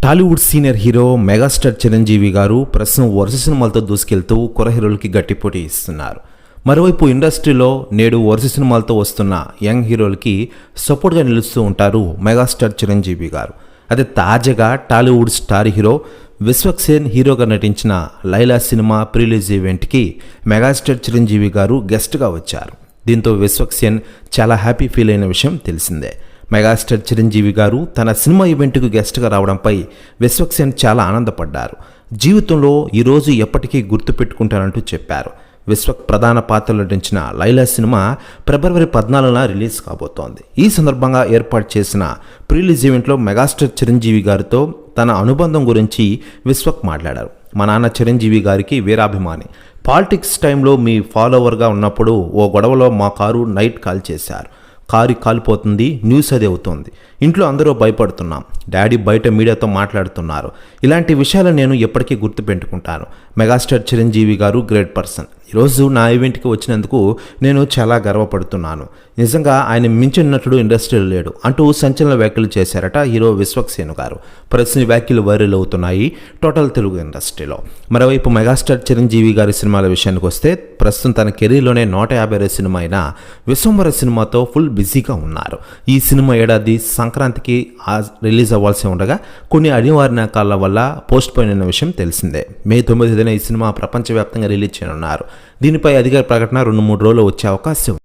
Tollywood senior hero megastar Chiranjeevi గారు ప్రస్తుతం వరుస సినిమాలతో దూసుకెళ్తూ కుర హీరోలకి గట్టి పోటీ ఇస్తున్నారు. మరోవైపు ఇండస్ట్రీలో నేడు వరుస సినిమాలతో వస్తున్న యంగ్ హీరోలకి సపోర్ట్గా నిలుస్తూ ఉంటారు మెగాస్టార్ చిరంజీవి గారు. అదే తాజాగా టాలీవుడ్ స్టార్ హీరో విశ్వక్సేన్ హీరోగా నటించిన లైలా సినిమా ప్రీలీజ్ ఈవెంట్కి మెగాస్టార్ చిరంజీవి గారు గెస్ట్గా వచ్చారు. దీంతో విశ్వక్సేన్ చాలా హ్యాపీ ఫీల్ అయిన విషయం తెలిసిందే. మెగాస్టార్ చిరంజీవి గారు తన సినిమా ఈవెంట్కు గెస్ట్గా రావడంపై విశ్వక్సేన్ చాలా ఆనందపడ్డారు. జీవితంలో ఈరోజు ఎప్పటికీ గుర్తుపెట్టుకుంటారంటూ చెప్పారు. విశ్వక్ ప్రధాన పాత్రలో నటించిన లైలా సినిమా ఫిబ్రవరి 14న రిలీజ్ కాబోతోంది. ఈ సందర్భంగా ఏర్పాటు చేసిన ప్రీలీజ్ ఈవెంట్లో మెగాస్టార్ చిరంజీవి గారితో తన అనుబంధం గురించి విశ్వక్ మాట్లాడారు. మా నాన్న చిరంజీవి గారికి వీరాభిమాని. పాలిటిక్స్ టైంలో మీ ఫాలోవర్గా ఉన్నప్పుడు ఓ గొడవలో మా కారు నైట్ కాల్ చేశారు. కారు కాలిపోతుంది, న్యూస్ అది అవుతుంది. ఇంట్లో అందరూ భయపడుతున్నాం. డాడీ బయట మీడియాతో మాట్లాడుతున్నారు. ఇలాంటి విషయాలు నేను ఎప్పటికీ గుర్తుపెట్టుకుంటాను. మెగాస్టార్ చిరంజీవి గారు గ్రేట్ పర్సన్. ఈరోజు నా ఈవెంట్కి వచ్చినందుకు నేను చాలా గర్వపడుతున్నాను. నిజంగా ఆయన మించిన నటుడు ఇండస్ట్రీలో లేడు అంటూ సంచలన వ్యాఖ్యలు చేశారట హీరో విశ్వక్సేన్ గారు. ప్రస్తుత వ్యాఖ్యలు వైరల్ అవుతున్నాయి టోటల్ తెలుగు ఇండస్ట్రీలో. మరోవైపు మెగాస్టార్ చిరంజీవి గారి సినిమాల విషయానికి వస్తే ప్రస్తుతం తన కెరీర్లోనే 150 సినిమా అయిన విశ్వంబర సినిమాతో ఫుల్ బిజీగా ఉన్నారు. ఈ సినిమా ఏడాది సంక్రాంతికి రిలీజ్ అవ్వాల్సి ఉండగా కొన్ని అనివార్య కారణాల వల్ల పోస్ట్ పోయిన అయిన విషయం తెలిసిందే. మే 9న ఈ సినిమా ప్రపంచవ్యాప్తంగా రిలీజ్ చేయనున్నారు. దీనిపై అధికార ప్రకటన 2-3 రోజులు వచ్చే అవకాశం